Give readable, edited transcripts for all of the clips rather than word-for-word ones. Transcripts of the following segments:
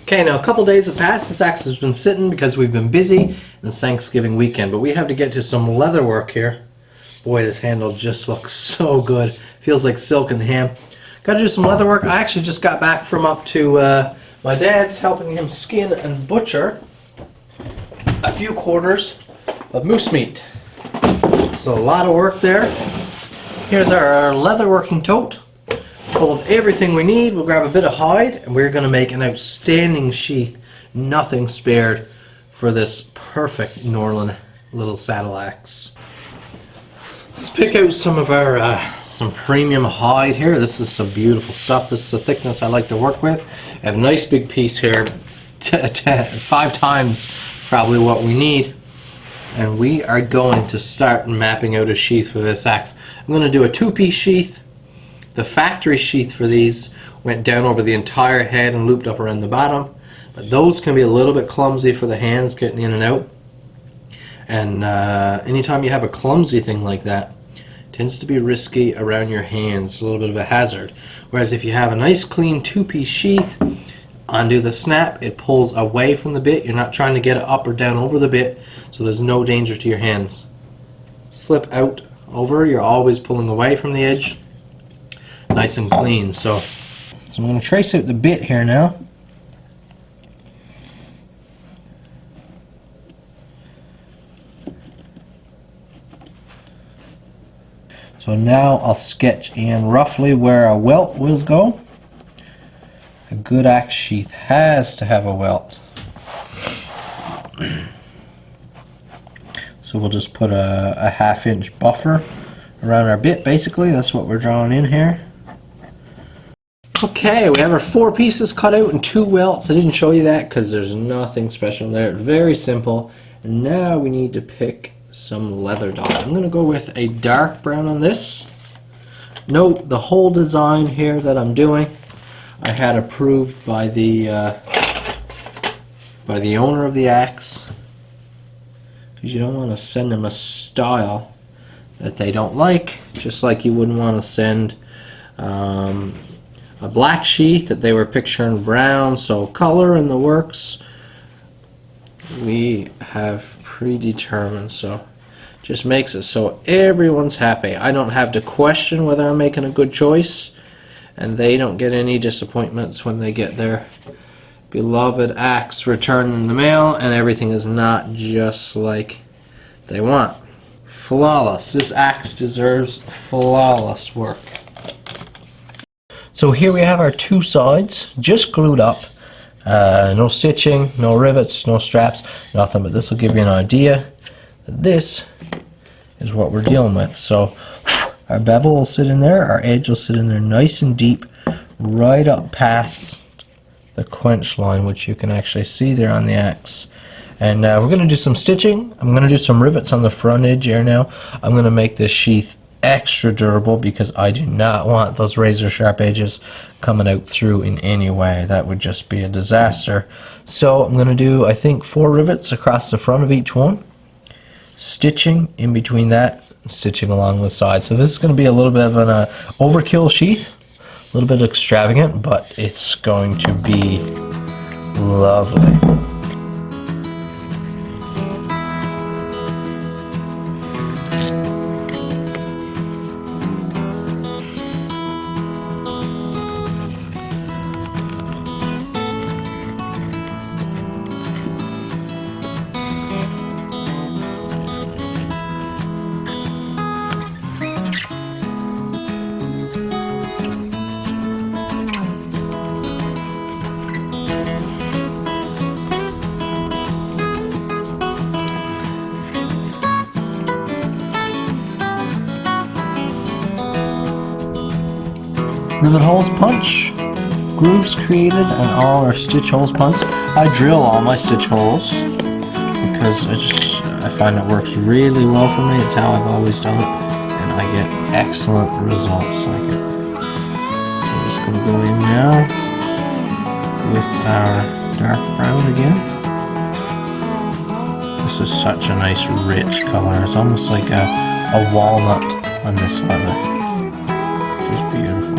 Okay, now a couple days have passed. This axe has been sitting because we've been busy in the Thanksgiving weekend, but we have to get to some leather work here. Boy, this handle just looks so good. Feels like silk in the hand. Got to do some leather work. I actually just got back from up to my dad's, helping him skin and butcher a few quarters of moose meat. So a lot of work there. Here's our leather working tote, full of everything we need. We'll grab a bit of hide, and we're going to make an outstanding sheath, nothing spared, for this perfect Norland little saddle axe. Let's pick out some of our some premium hide here. This is some beautiful stuff. This is the thickness I like to work with. I have a nice big piece here, 5 times probably what we need. And we are going to start mapping out a sheath for this axe. I'm going to do a 2-piece sheath. The factory sheath for these went down over the entire head and looped up around the bottom. But those can be a little bit clumsy for the hands getting in and out. And anytime you have a clumsy thing like that, it tends to be risky around your hands, a little bit of a hazard. Whereas if you have a nice clean 2-piece sheath, undo the snap, it pulls away from the bit. You're not trying to get it up or down over the bit, so there's no danger to your hands. Slip out over, you're always pulling away from the edge. Nice and clean. So I'm going to trace out the bit here now. So now I'll sketch in roughly where a welt will go. A good axe sheath has to have a welt. So we'll just put a 1/2-inch buffer around our bit, basically. That's what we're drawing in here. Okay, we have our 4 pieces cut out and 2 welts. I didn't show you that because there's nothing special there. It's very simple. And now we need to pick some leather dye. I'm going to go with a dark brown on this. Note the whole design here that I'm doing I had approved by the owner of the axe, because you don't want to send them a style that they don't like, just like you wouldn't want to send a black sheath that they were picturing brown. So color in the works we have predetermined, so just makes it so everyone's happy. I don't have to question whether I'm making a good choice, and they don't get any disappointments when they get their beloved axe returned in the mail and everything is not just like they want. Flawless. This axe deserves flawless work. So here we have our 2 sides just glued up. No stitching, no rivets, no straps, nothing, but this will give you an idea that this is what we're dealing with. So our bevel will sit in there, our edge will sit in there nice and deep, right up past the quench line, which you can actually see there on the axe. And we're going to do some stitching. I'm going to do some rivets on the front edge here now. I'm going to make this sheath extra durable because I do not want those razor sharp edges coming out through in any way. That would just be a disaster. So I'm going to do, I think, 4 rivets across the front of each one, stitching in between that, and stitching along the side. So this is going to be a little bit of an overkill sheath, a little bit extravagant, but it's going to be lovely. Rivet holes punch, grooves created, and all our stitch holes punch. I drill all my stitch holes because I find it works really well for me. It's how I've always done it, and I get excellent results like it. So I'm just going to go in now with our dark brown again. This is such a nice rich color. It's almost like a walnut on this leather. Just beautiful.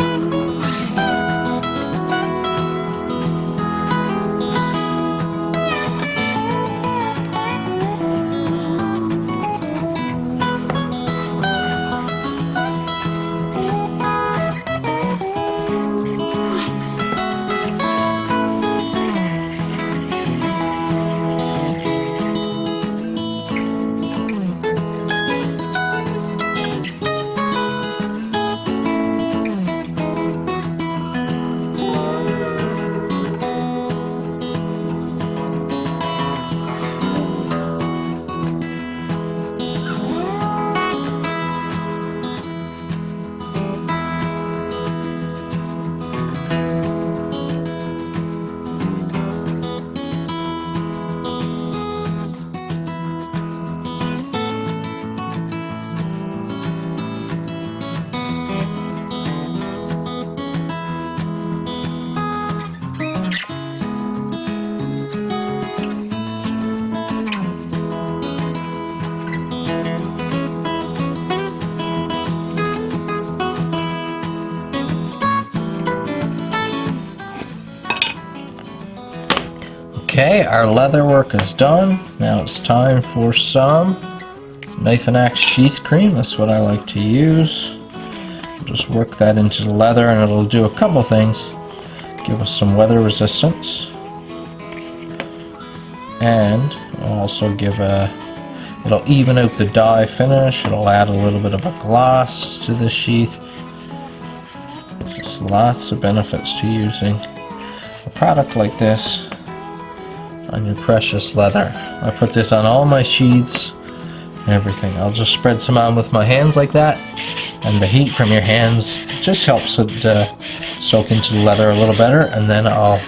Okay, our leather work is done. Now it's time for some knife and axe sheath cream. That's what I like to use. Just work that into the leather and it'll do a couple things. Give us some weather resistance. And also it'll even out the dye finish. It'll add a little bit of a gloss to the sheath. Just lots of benefits to using a product like this on your precious leather. I put this on all my sheaths and everything. I'll just spread some on with my hands like that, and the heat from your hands just helps it soak into the leather a little better. And then I'll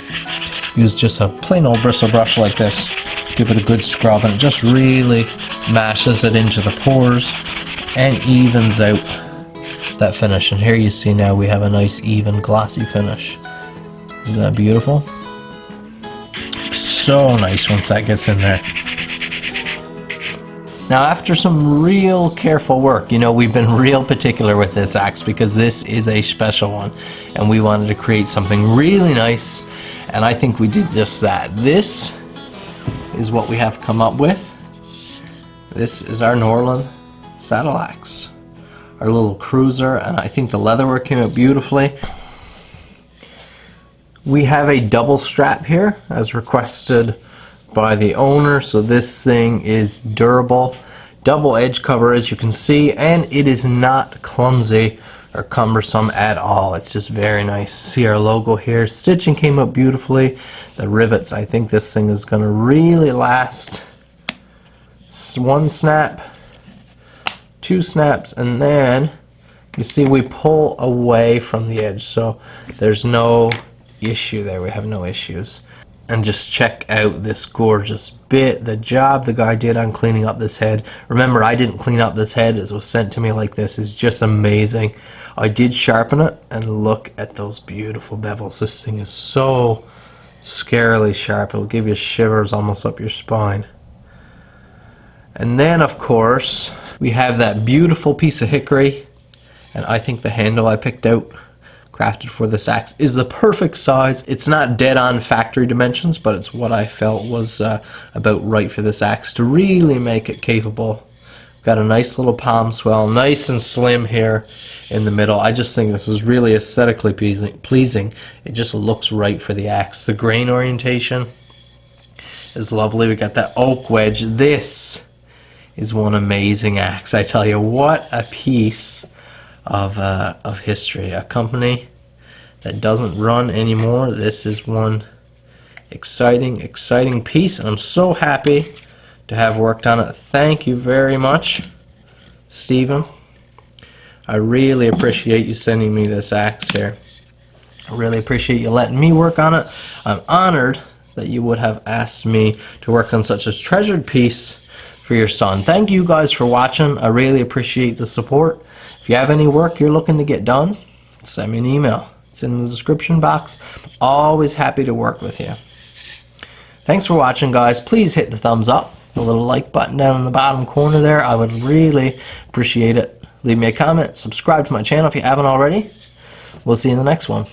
use just a plain old bristle brush like this, give it a good scrub, and it just really mashes it into the pores and evens out that finish. And here you see now we have a nice even glossy finish. Isn't that beautiful? So nice once that gets in there. Now after some real careful work, you know, we've been real particular with this axe because this is a special one and we wanted to create something really nice, and I think we did just that. This is what we have come up with. This is our Norland saddle axe, our little cruiser, and I think the leatherwork came out beautifully. We have a double strap here as requested by the owner, so this thing is durable, double edge cover as you can see, and it is not clumsy or cumbersome at all. It's just very nice. See our logo here. Stitching came out beautifully. The rivets, I think this thing is going to really last. One snap, two snaps, and then you see we pull away from the edge, so there's no issue there. We have no issues. And just check out this gorgeous bit. The job the guy did on cleaning up this head. Remember, I didn't clean up this head. It was sent to me like this. It's just amazing. I did sharpen it, and look at those beautiful bevels. This thing is so scarily sharp. It'll give you shivers almost up your spine. And then, of course, we have that beautiful piece of hickory, and I think the handle I picked out, crafted for this axe, is the perfect size. It's not dead on factory dimensions, but it's what I felt was about right for this axe to really make it capable. Got a nice little palm swell, nice and slim here in the middle. I just think this is really aesthetically pleasing. It just looks right for the axe. The grain orientation is lovely. We got that oak wedge. This is one amazing axe. I tell you, what a piece of history. A company that doesn't run anymore. This is one exciting piece, and I'm so happy to have worked on it. Thank you very much, Stephen. I really appreciate you sending me this axe here. I really appreciate you letting me work on it. I'm honored that you would have asked me to work on such a treasured piece for your son. Thank you guys for watching. I really appreciate the support. If you have any work you're looking to get done, send me an email. It's in the description box. Always happy to work with you. Thanks for watching, guys. Please hit the thumbs up, the little like button down in the bottom corner there. I would really appreciate it. Leave me a comment. Subscribe to my channel if you haven't already. We'll see you in the next one.